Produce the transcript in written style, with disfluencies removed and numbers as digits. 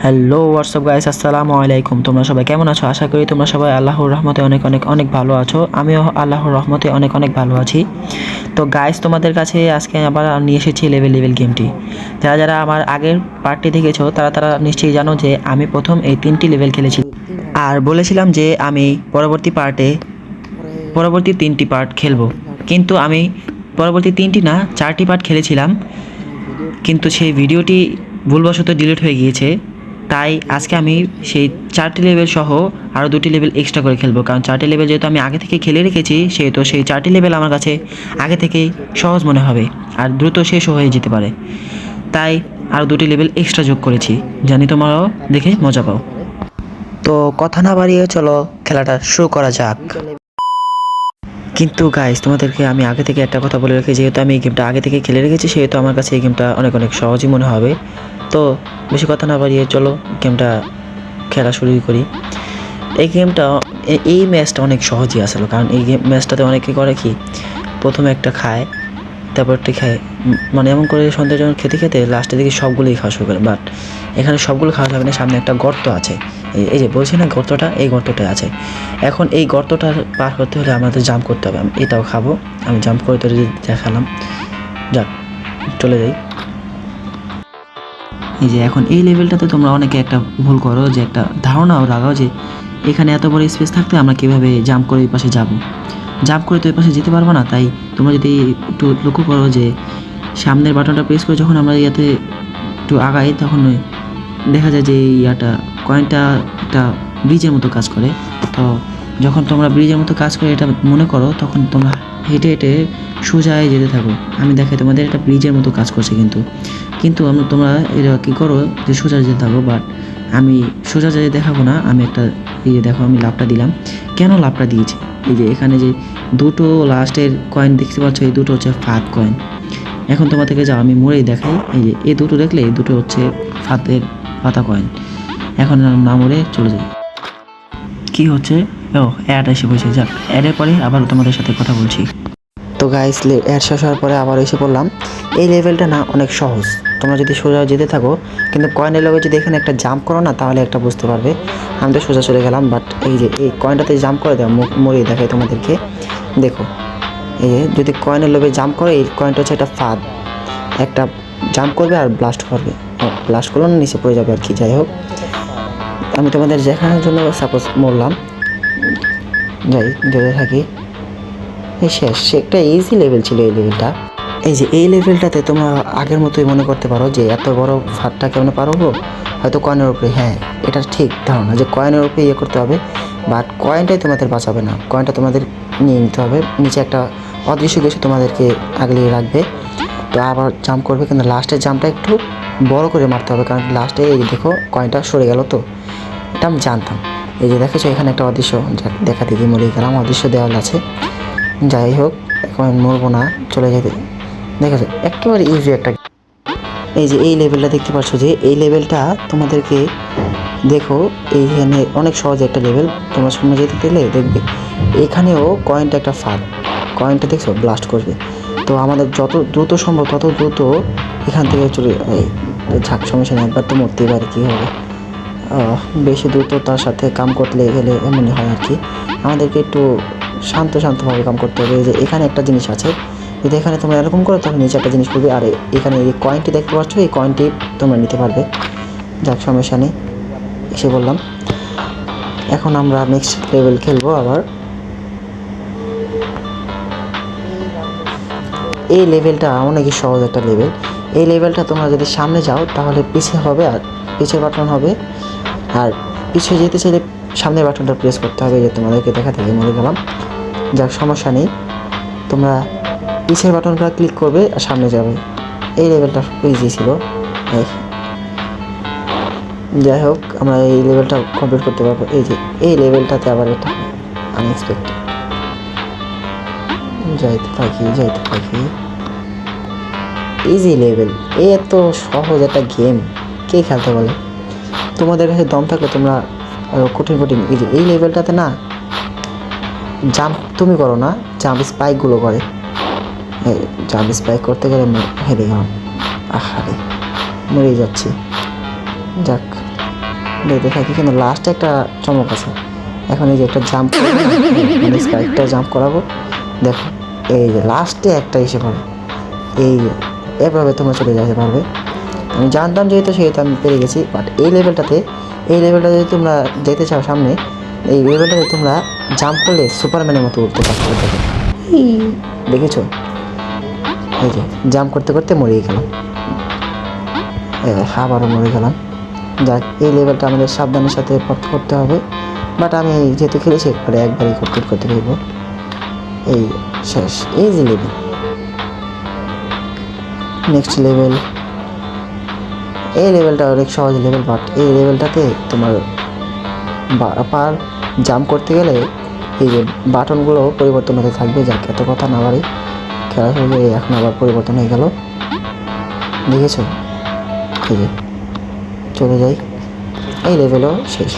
Hello WhatsApp guys, আসসালামু আলাইকুম। তোমরা সবাই কেমন আছো? আশা করি তোমরা সবাই আল্লাহর রহমতে অনেক অনেক অনেক ভালো আছো। আমিও আল্লাহর রহমতে অনেক অনেক ভালো আছি। তো গাইস, তোমাদের কাছে আজকে আবার নিয়ে এসেছি লেভেল গেমটি। যারা যারা আমার আগের পার্টটি দেখেছো তারা তারা নিশ্চয়ই জানো যে আমি প্রথম এই 3টি লেভেল খেলেছি আর বলেছিলাম যে আমি পরবর্তী 3টি পার্ট খেলবো। কিন্তু আমি পরবর্তী 3টি না 4টি পার্ট খেলেছিলাম, কিন্তু সেই ভিডিওটি ভুলবশত ডিলিট হয়ে গিয়েছে। তাই আজকে আমি সেই 4টি লেভেল সহ আরও 2টি লেভেল এক্সট্রা করে খেলবো, কারণ 4টি লেভেল যেহেতু আমি আগে থেকে খেলে রেখেছি সেহেতু সেই 4টি লেভেল আমার কাছে আগে থেকেই সহজ মনে হবে আর দ্রুত শেষও হয়ে যেতে পারে। তাই আরও 2টি লেভেল এক্সট্রা যোগ করেছি, জানি তোমরাও দেখে মজা পাও। তো কথা না বাড়িয়ে চলো খেলাটা শুরু করা যাক। কিন্তু গাইস, তোমাদেরকে আমি আগে থেকে একটা কথা বলে রাখি, যেহেতু আমি এই গেমটা আগে থেকে খেলে রেখেছি সেহেতু আমার কাছে এই গেমটা অনেক অনেক সহজই মনে হবে। তো বেশি কথা না বাড়িয়ে চলো গেমটা খেলা শুরুই করি। এই গেমটা এই ম্যাচটা অনেক সহজই আসলে, কারণ এই ম্যাচটাতে অনেকে করে কি, প্রথমে একটা খায়, তারপরটি খায়, মানে এমন করে সন্দেহজনক খেতে খেতে লাস্টের দিকে সবগুলোই খাওয়া শুরু করে। বাট এখানে সবগুলো খাওয়া যাবে না, সামনে একটা গর্ত আছে। এই যে বলছি না গর্তটা, এই গর্তটাই আছে। এখন এই গর্তটা পার করতে হলে আমাদের জাম্প করতে হবে। আমি এটাও খাবো, আমি জাম্প করে তো দেখালাম। যাক, চলে যাই। এই যে এখন এই লেভেলটাতে তোমরা অনেকে একটা ভুল করো, যে একটা ধারণাও লাগাও যে এখানে এত বড় স্পেস থাকতে আমরা কীভাবে জাম্প করে ওই পাশে যাবো, জাম্প করে তো ওই পাশে যেতে পারবো না। তাই তোমরা যদি একটু লক্ষ্য করো যে সামনের বাটনটা প্রেস করে যখন আমরা ইয়াতে একটু আগাই, তখন দেখা যায় যে এই কয়েনটা একটা ব্রিজের মতো কাজ করে। তো যখন তোমরা ব্রিজের মতো কাজ করে এটা মনে করো, তখন তোমরা হেঁটে হেঁটে সোজায় যেতে থাকো। আমি দেখাই তোমাদের, এটা ব্রিজের মতো কাজ করছে, কিন্তু তোমরা এটা কী করো যে সোজা যেতে থাকো। বাট আমি সোজা যেতে দেখাবো না। আমি একটা, এই যে দেখো আমি লাভটা দিলাম। কেন লাভটা দিয়েছি? এই যে এখানে যে দুটো লাস্টের কয়েন দেখতে পাচ্ছ, এই দুটো হচ্ছে ফাঁদ কয়েন। এখন তোমাদেরকে যাও আমি মরেই দেখাই। এই যে এই দুটো দেখলে, এই দুটো হচ্ছে পাতা কয়েন। এখন না মরে চলে যাই। কি হচ্ছে? ও, অ্যাড এসে বসে। যাক, অ্যাডের পরে আবার তোমাদের সাথে কথা বলছি। তো গাইস, অ্যাড শেষ হওয়ার পরে আবার এসে পড়লাম। এই লেভেলটা না অনেক সহজ, তোমরা যদি সোজা যেতে থাকো, কিন্তু কয়েনের লগে যদি এখানে একটা জাম্প করো না, তাহলে একটা বুঝতে পারবে। আমি তো সোজা চলে গেলাম, বাট এই যে এই কয়েনটাতে জাম্প করে দেওয়া, মরিয়ে দেখাই তোমাদেরকে। দেখো, এই যে যদি কয়েনের লোভে জাম্প করে, এই কয়েনটা হচ্ছে একটা ফাঁদ। একটা জাম্প করবে আর ব্লাস্ট করবে, ব্লাস্ট করলে না নিচে পড়ে যাবে আর কি। যাই হোক, আমি তোমাদের দেখানোর জন্য সাপোজ মরলাম। যাই যেতে থাকি। এই শেষ, একটা ইজি লেভেল ছিল এই লেভেলটা। এই যে এই লেভেলটাতে তোমরা আগের মতোই মনে করতে পারো যে এত বড় ফাঁদটা কেমন পারবো, হয়তো কয়েনের উপরে। হ্যাঁ, এটা ঠিক ধারণা যে কয়েনের উপরে ইয়ে করতে হবে, বাট কয়েনটাই তোমাদের বাঁচাবে না। কয়েনটা তোমাদের নিয়ে নিতে হবে। নিচে একটা অদৃশ্য কিছু তোমাদেরকে আগলিয়ে রাখবে। তো আবার জাম্প করবে, কিন্তু লাস্টের জাম্পটা একটু বড় করে মারতে হবে, কারণ লাস্টে এই দেখো কয়েনটা সরে গেল। তো এটা আমি জানতাম। এই যে দেখেছো এখানে একটা অদৃশ্য দেখা দিদি মরে গেলাম, অদৃশ্য দেওয়াল আছে। যাই হোক, এখন মরবো না, চলে যেতে। দেখেছো একেবারে ইজি একটা। এই যে এই লেভেলটা দেখতে পাচ্ছ, যে এই লেভেলটা তোমাদেরকে দেখো, এইখানে অনেক সহজ একটা লেভেল। তোমরা সামনে যেতে গেলে দেখবে এখানেও কয়েনটা একটা ফাঁদ, কয়েনটা দেখছো ব্লাস্ট করবে। তো আমাদের যত দ্রুত সম্ভব তত দ্রুত এখান থেকে চলে ঝাঁক, সমস্যা নেই, একবার তো মরতেই পারে, কী হবে। বেশি দ্রুততার সাথে কাম করতে গেলে এমনই হয় আর কি। আমাদেরকে একটু শান্তভাবে কাম করতে হবে। যে এখানে একটা জিনিস আছে, যদি এখানে তোমরা এরকম করো তাহলে নিচে একটা জিনিস করবে, আর এখানে এই কয়েনটি দেখতে পাচ্ছ, এই কয়েনটি তোমরা নিতে পারবে। যাক, সমস্যা নেই, এসে বললাম। এখন আমরা নেক্সট লেভেল খেলবো আবার। এই লেভেলটা অনেকই সহজ একটা লেভেল। এই লেভেলটা তোমরা যদি সামনে যাও তাহলে পিছিয়ে হবে, আর পিছের বাটন হবে, আর পিছিয়ে যেতে চাইলে সামনের বাটনটা প্রেস করতে হবে। যে তোমাদেরকে দেখা থেকে মরে গেলাম। যাক, সমস্যা নেই, তোমরা পিছের বাটনটা ক্লিক করবে আর সামনে যাবে। এই লেভেলটা ইজি ছিল। যাই হোক, আমরা এই লেভেলটা কমপ্লিট করতে পারবো। এই যে এই লেভেলটাতে আবার এটা আনএক্সপেক্টেড। যাইতে থাকি। ইজি লেভেল, এত সহজ একটা গেম কে খেলতে বলে? তোমাদের কাছে দম থাকলে তোমরা কঠিন এই লেভেলটাতে না জাম্প তুমি করো না, জাম্প স্পাইকগুলো করে। জাম্প স্পাইক করতে গেলে হেরে গেলাম, আহারে মরেই যাচ্ছি। যাক, দেখতে থাকি, কিন্তু লাস্টে একটা চমক আছে। এখন এই যে একটা জাম্প মানে স্পাইকটা জাম্প করাবো, দেখো এই যে লাস্টে একটা এসে পড়ে। এই এভাবে তোমরা চলে যেতে পারবে। আমি জানতাম যেহেতু সেহেতু আমি পেরে গেছি। বাট এই লেভেলটাতে যদি তোমরা যেতে চাও সামনে, এই লেভেলটাতে তোমরা জাম্প করলে সুপারম্যানের মতো উঠতে পারতে দেখো। দেখেছো, এই যে জাম্প করতে করতে মরেই গেলাম, আবারও মরে গেলাম। যাক, এই লেভেলটা আমাদের সাবধানের সাথে করতে হবে। বাট আমি যেহেতু খেলেছি একবারই কমপ্লিট করতে পারব। এই শেষ, এই যে লেভেল, নেক্সট লেভেল। এই লেভেলটা অনেক সহজ লেভেল, বাট এই লেভেলটাতে তোমার পার জাম্প করতে গেলে এই যে বাটনগুলো পরিবর্তন হতে থাকবে। যাক, এত কথা না বাড়ি, খেলা হয়ে এখন আবার পরিবর্তন হয়ে গেল, দেখেছো? এই যে চলে যাই, এই লেভেলও শেষ।